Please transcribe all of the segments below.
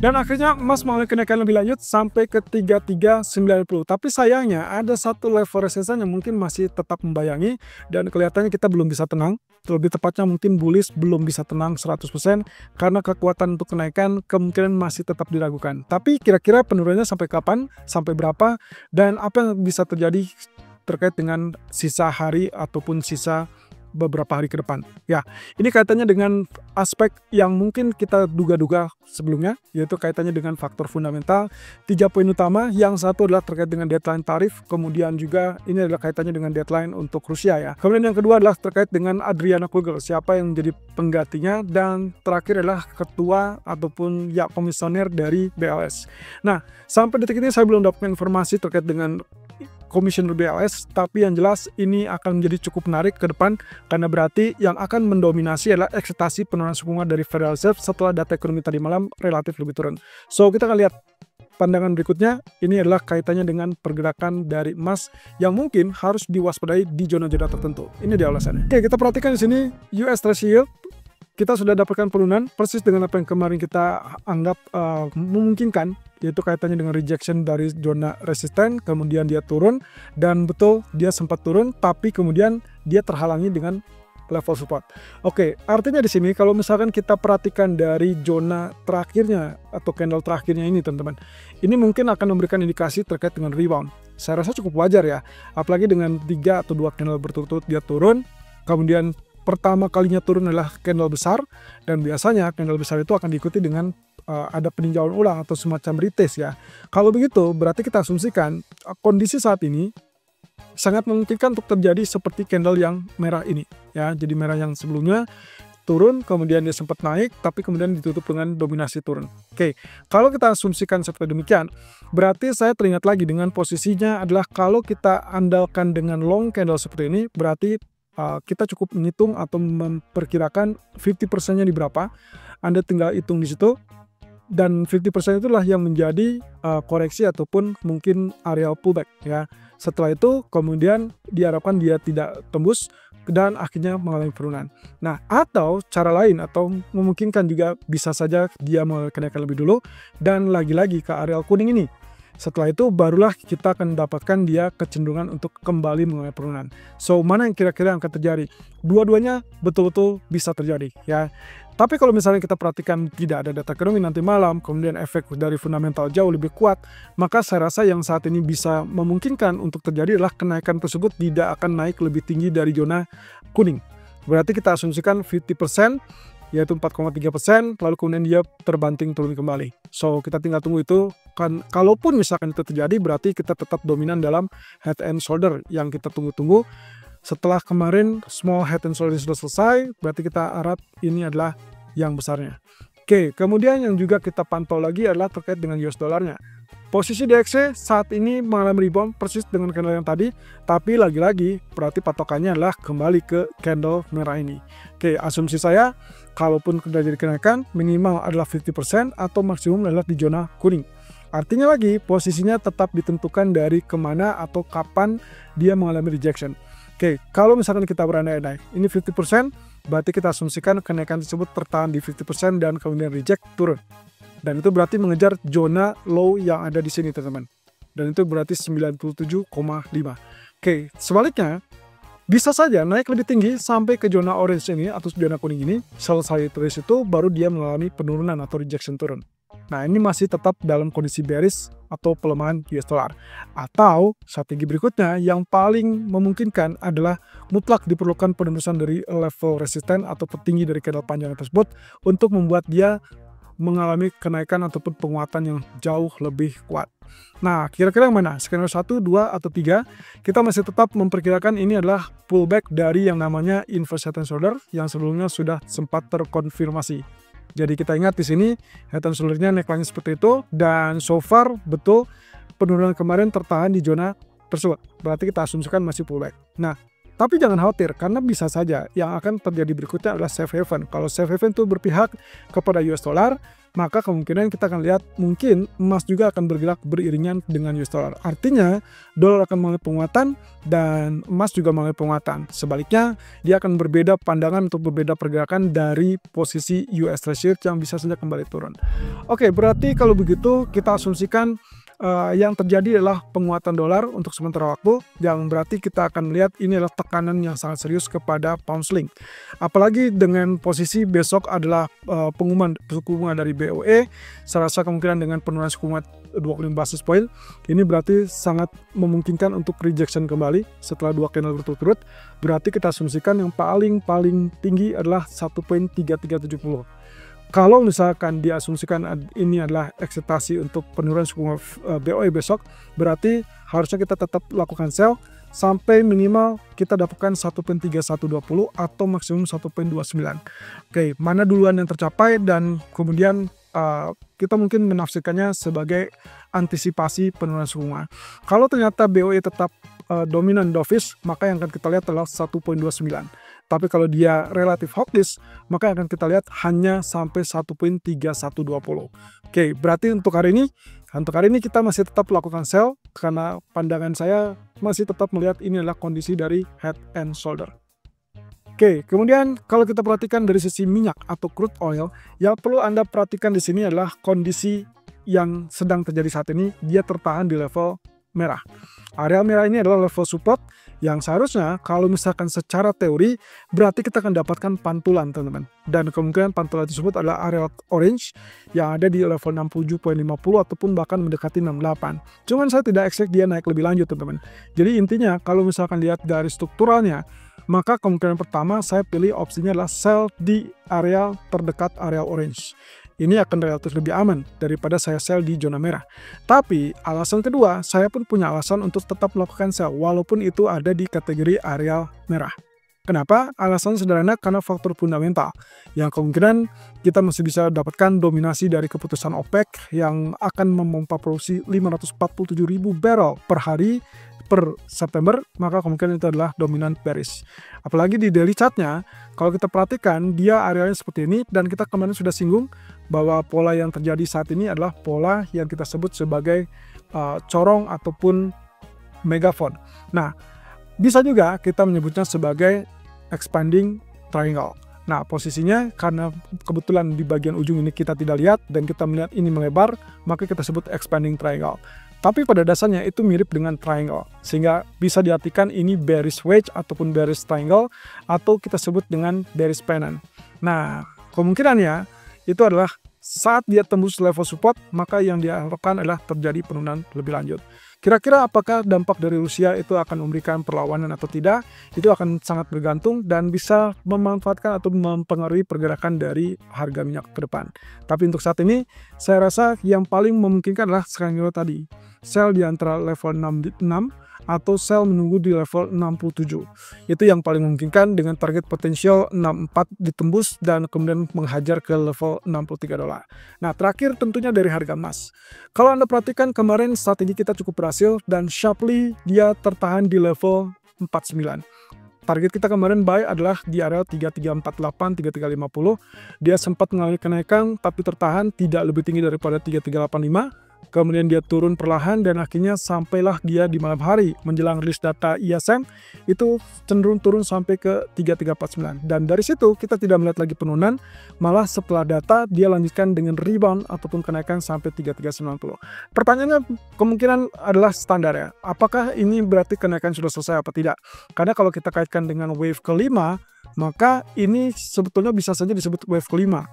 Dan akhirnya emas mengalami kenaikan lebih lanjut sampai ke 3390. Tapi sayangnya ada satu level resistance yang mungkin masih tetap membayangi dan kelihatannya kita belum bisa tenang. Lebih tepatnya mungkin bullish belum bisa tenang 100% karena kekuatan untuk kenaikan kemungkinan masih tetap diragukan. Tapi kira-kira penurunannya sampai kapan, sampai berapa, dan apa yang bisa terjadi terkait dengan sisa hari ataupun sisa beberapa hari ke depan. Ya, ini kaitannya dengan aspek yang mungkin kita duga-duga sebelumnya, yaitu kaitannya dengan faktor fundamental. 3 poin utama, yang satu adalah terkait dengan deadline tarif, kemudian juga ini adalah kaitannya dengan deadline untuk Rusia ya. Kemudian yang kedua adalah terkait dengan Adriana Kugel, siapa yang menjadi penggantinya, dan terakhir adalah ketua ataupun ya komisioner dari BLS. Nah, sampai detik ini saya belum dapat informasi terkait dengan komisioner BLS, tapi yang jelas ini akan menjadi cukup menarik ke depan karena berarti yang akan mendominasi adalah ekspektasi penurunan suku bunga dari Federal Reserve setelah data ekonomi tadi malam relatif lebih turun. So, kita akan lihat pandangan berikutnya, ini adalah kaitannya dengan pergerakan dari emas yang mungkin harus diwaspadai di zona-zona tertentu. Ini dia alasannya. Oke, kita perhatikan di sini US Treasury Yield. Kita sudah dapatkan penurunan persis dengan apa yang kemarin kita anggap memungkinkan, yaitu kaitannya dengan rejection dari zona resisten, kemudian dia turun, dan betul dia sempat turun, tapi kemudian dia terhalangi dengan level support. Oke, artinya di sini kalau misalkan kita perhatikan dari zona terakhirnya atau candle terakhirnya ini teman-teman, ini mungkin akan memberikan indikasi terkait dengan rebound. Saya rasa cukup wajar ya, apalagi dengan 3 atau 2 candle berturut-turut dia turun, kemudian pertama kalinya turun adalah candle besar, dan biasanya candle besar itu akan diikuti dengan ada peninjauan ulang atau semacam retest ya. Kalau begitu berarti kita asumsikan kondisi saat ini sangat memungkinkan untuk terjadi seperti candle yang merah ini ya. Jadi merah yang sebelumnya turun, kemudian dia sempat naik, tapi kemudian ditutup dengan dominasi turun. Oke, kalau kita asumsikan seperti demikian, berarti saya teringat lagi dengan posisinya adalah kalau kita andalkan dengan long candle seperti ini, berarti kita cukup menghitung atau memperkirakan 50%-nya di berapa. Anda tinggal hitung di situ, dan 50% itulah yang menjadi koreksi ataupun mungkin area pullback ya. Setelah itu kemudian diharapkan dia tidak tembus dan akhirnya mengalami penurunan. Nah, atau cara lain atau memungkinkan juga bisa saja dia mengalami kenaikan lebih dulu dan lagi-lagi ke area kuning ini. Setelah itu barulah kita akan mendapatkan dia kecenderungan untuk kembali mengalami penurunan. So, mana yang kira-kira akan terjadi? Dua-duanya betul-betul bisa terjadi ya. Tapi kalau misalnya kita perhatikan tidak ada data ekonomi nanti malam, kemudian efek dari fundamental jauh lebih kuat, maka saya rasa yang saat ini bisa memungkinkan untuk terjadi adalah kenaikan tersebut tidak akan naik lebih tinggi dari zona kuning. Berarti kita asumsikan 50%, yaitu 4,3%, lalu kemudian dia terbanting turun kembali. So, kita tinggal tunggu itu. Kan, kalaupun misalkan itu terjadi, berarti kita tetap dominan dalam head and shoulder yang kita tunggu-tunggu. Setelah kemarin small head and shoulder sudah selesai, berarti kita harap ini adalah yang besarnya. Oke, kemudian yang juga kita pantau lagi adalah terkait dengan US dollarnya. Posisi DXY saat ini mengalami rebound persis dengan candle yang tadi, tapi lagi-lagi berarti patokannya adalah kembali ke candle merah ini. Oke, asumsi saya kalaupun terjadi kenaikan minimal adalah 50% atau maksimum adalah di zona kuning. Artinya lagi posisinya tetap ditentukan dari kemana atau kapan dia mengalami rejection. Oke, kalau misalkan kita berandai-andai ini 50%, berarti kita asumsikan kenaikan tersebut tertahan di 50% dan kemudian reject turun. Dan itu berarti mengejar zona low yang ada di sini teman-teman. Dan itu berarti 97,5. Oke, sebaliknya bisa saja naik lebih tinggi sampai ke zona orange ini atau zona kuning ini. Selesai terus itu baru dia mengalami penurunan atau rejection turun. Nah, ini masih tetap dalam kondisi bearish atau pelemahan US dollar. Atau strategi berikutnya yang paling memungkinkan adalah mutlak diperlukan penembusan dari level resisten atau petinggi dari candle panjang tersebut untuk membuat dia mengalami kenaikan ataupun penguatan yang jauh lebih kuat. Nah, kira-kira yang mana? Skenario 1, 2, atau 3? Kita masih tetap memperkirakan ini adalah pullback dari yang namanya inverse head and shoulder yang sebelumnya sudah sempat terkonfirmasi. Jadi kita ingat di sini head and shoulder-nya neckline seperti itu, dan so far betul penurunan kemarin tertahan di zona tersebut. Berarti kita asumsikan masih pullback. Nah, Tapi jangan khawatir, karena bisa saja yang akan terjadi berikutnya adalah safe haven. Kalau safe haven itu berpihak kepada US dollar, maka kemungkinan kita akan lihat mungkin emas juga akan bergerak beriringan dengan US dollar. Artinya dolar akan mengalami penguatan dan emas juga mengalami penguatan. Sebaliknya dia akan berbeda pandangan untuk berbeda pergerakan dari posisi US Treasury yang bisa saja kembali turun. Oke, berarti kalau begitu kita asumsikan yang terjadi adalah penguatan dolar untuk sementara waktu, yang berarti kita akan melihat ini adalah tekanan yang sangat serius kepada pound sterling. Apalagi dengan posisi besok adalah pengumuman suku bunga dari BOE, saya rasa kemungkinan dengan penurunan suku bunga 25 basis point, ini berarti sangat memungkinkan untuk rejection kembali setelah 2 candle berturut-turut. Berarti kita asumsikan yang paling tinggi adalah 1.3370. Kalau misalkan diasumsikan ini adalah ekspektasi untuk penurunan suku bunga BOE besok, berarti harusnya kita tetap lakukan sell sampai minimal kita dapatkan 1.3120 atau maksimum 1.29. Oke, mana duluan yang tercapai dan kemudian kita mungkin menafsirkannya sebagai antisipasi penurunan suku bunga. Kalau ternyata BOE tetap dominan dovish, maka yang akan kita lihat adalah 1.29. Tapi kalau dia relatif hawkish, maka akan kita lihat hanya sampai 1.3120. Oke, berarti untuk hari ini kita masih tetap lakukan sell karena pandangan saya masih tetap melihat ini adalah kondisi dari head and shoulder. Oke, kemudian kalau kita perhatikan dari sisi minyak atau crude oil, yang perlu Anda perhatikan di sini adalah kondisi yang sedang terjadi saat ini, dia tertahan di level merah. Area merah ini adalah level support yang seharusnya kalau misalkan secara teori berarti kita akan dapatkan pantulan, teman-teman. Dan kemungkinan pantulan tersebut adalah area orange yang ada di level 67.50 ataupun bahkan mendekati 68. Cuman saya tidak expect dia naik lebih lanjut, teman-teman. Jadi intinya kalau misalkan lihat dari strukturalnya, maka kemungkinan pertama saya pilih opsinya adalah sell di area terdekat area orange. Ini akan relatif lebih aman daripada saya sell di zona merah. Tapi alasan kedua, saya pun punya alasan untuk tetap melakukan sell walaupun itu ada di kategori area merah. Kenapa? Alasan sederhana karena faktor fundamental yang kemungkinan kita masih bisa dapatkan dominasi dari keputusan OPEC yang akan memompa produksi 547.000 barrel per hari per September, maka kemungkinan itu adalah dominan bearish. Apalagi di daily chartnya, kalau kita perhatikan dia areanya seperti ini dan kita kemarin sudah singgung bahwa pola yang terjadi saat ini adalah pola yang kita sebut sebagai corong ataupun megaphone. Nah, bisa juga kita menyebutnya sebagai expanding triangle. Nah, posisinya karena kebetulan di bagian ujung ini kita tidak lihat dan kita melihat ini melebar, maka kita sebut expanding triangle. Tapi pada dasarnya itu mirip dengan triangle, sehingga bisa diartikan ini bearish wedge ataupun bearish triangle, atau kita sebut dengan bearish pennant. Nah, kemungkinannya itu adalah saat dia tembus level support, maka yang diharapkan adalah terjadi penurunan lebih lanjut. Kira-kira apakah dampak dari Rusia itu akan memberikan perlawanan atau tidak, itu akan sangat bergantung dan bisa memanfaatkan atau mempengaruhi pergerakan dari harga minyak ke depan. Tapi untuk saat ini, saya rasa yang paling memungkinkan adalah skenario tadi. Sell di antara level 66 atau sell menunggu di level 67. Itu yang paling memungkinkan dengan target potensial 64 ditembus dan kemudian menghajar ke level 63 dolar. Nah, terakhir tentunya dari harga emas. Kalau Anda perhatikan kemarin strategi kita cukup berhasil dan sharply dia tertahan di level 49. Target kita kemarin buy adalah di area 3348, 3350. Dia sempat mengalami kenaikan tapi tertahan tidak lebih tinggi daripada 3385. Kemudian dia turun perlahan dan akhirnya sampailah dia di malam hari menjelang rilis data ISM itu cenderung turun sampai ke 3349. Dan dari situ kita tidak melihat lagi penurunan, malah setelah data dia lanjutkan dengan rebound ataupun kenaikan sampai 3390. Pertanyaannya kemungkinan adalah standar ya. Apakah ini berarti kenaikan sudah selesai apa tidak? Karena kalau kita kaitkan dengan wave kelima, maka ini sebetulnya bisa saja disebut wave kelima.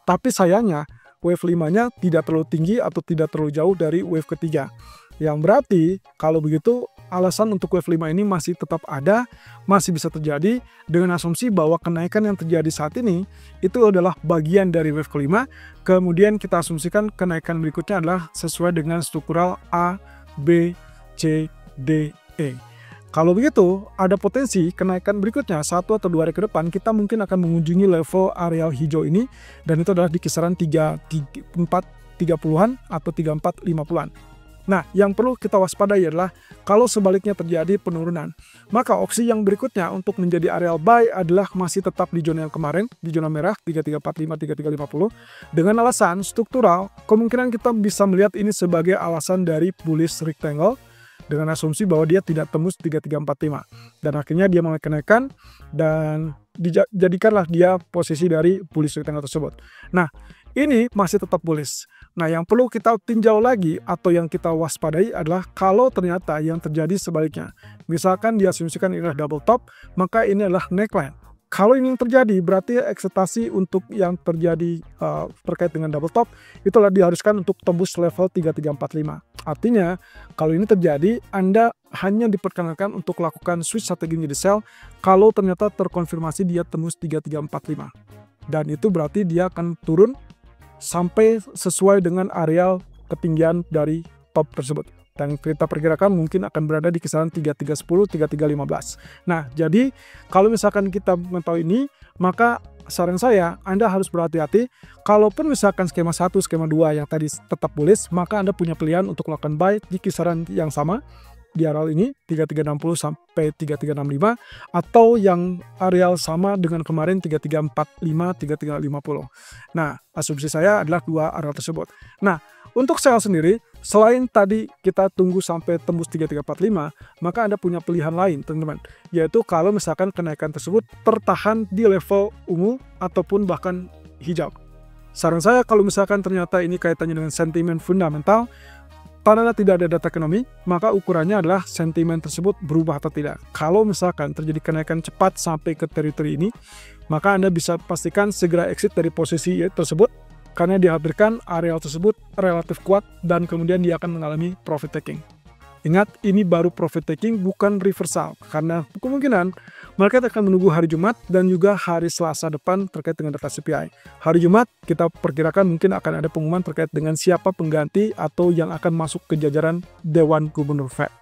Tapi sayangnya wave 5-nya tidak terlalu tinggi atau tidak terlalu jauh dari wave ketiga. Yang berarti kalau begitu alasan untuk wave 5 ini masih tetap ada, masih bisa terjadi dengan asumsi bahwa kenaikan yang terjadi saat ini itu adalah bagian dari wave kelima. Kemudian kita asumsikan kenaikan berikutnya adalah sesuai dengan struktural A, B, C, D, E. Kalau begitu, ada potensi kenaikan berikutnya 1 atau 2 hari ke depan kita mungkin akan mengunjungi level areal hijau ini dan itu adalah di kisaran 3430-an atau 3450-an. Nah, yang perlu kita waspadai adalah kalau sebaliknya terjadi penurunan. Maka opsi yang berikutnya untuk menjadi areal buy adalah masih tetap di zona yang kemarin, di zona merah 3345, 3350. Dengan alasan struktural, kemungkinan kita bisa melihat ini sebagai alasan dari bullish rectangle dengan asumsi bahwa dia tidak tembus 3345. Dan akhirnya dia mulai kenaikan dan dijadikanlah dia posisi dari bullish rectangle tersebut. Nah, ini masih tetap bullish. Nah, yang perlu kita tinjau lagi atau yang kita waspadai adalah kalau ternyata yang terjadi sebaliknya. Misalkan diasumsikan ini adalah double top, maka ini adalah neckline. Kalau ini terjadi, berarti ekspektasi untuk yang terjadi terkait dengan double top, itulah diharuskan untuk tembus level 3345. Artinya, kalau ini terjadi, Anda hanya diperkenankan untuk lakukan switch strategi di sell kalau ternyata terkonfirmasi dia tembus 3345. Dan itu berarti dia akan turun sampai sesuai dengan areal ketinggian dari top tersebut. Dan kita perkirakan mungkin akan berada di kisaran 3310, 3315. Nah, jadi kalau misalkan kita mengetahui ini, maka saran saya Anda harus berhati-hati. Kalaupun misalkan skema 1, skema 2 yang tadi tetap bullish, maka Anda punya pilihan untuk melakukan buy di kisaran yang sama di areal ini 3360 sampai 3365 atau yang areal sama dengan kemarin 3345, 3350. Nah, asumsi saya adalah dua areal tersebut. Nah, untuk sell sendiri, selain tadi kita tunggu sampai tembus 3345, maka Anda punya pilihan lain, teman-teman. Yaitu kalau misalkan kenaikan tersebut tertahan di level ungu ataupun bahkan hijau. Saran saya kalau misalkan ternyata ini kaitannya dengan sentimen fundamental, tanda tidak ada data ekonomi, maka ukurannya adalah sentimen tersebut berubah atau tidak. Kalau misalkan terjadi kenaikan cepat sampai ke teritori ini, maka Anda bisa pastikan segera exit dari posisi tersebut, karena dihadirkan areal tersebut relatif kuat dan kemudian dia akan mengalami profit taking. Ingat, ini baru profit taking, bukan reversal, karena kemungkinan market akan menunggu hari Jumat dan juga hari Selasa depan terkait dengan data CPI. Hari Jumat kita perkirakan mungkin akan ada pengumuman terkait dengan siapa pengganti atau yang akan masuk ke jajaran Dewan Gubernur Fed.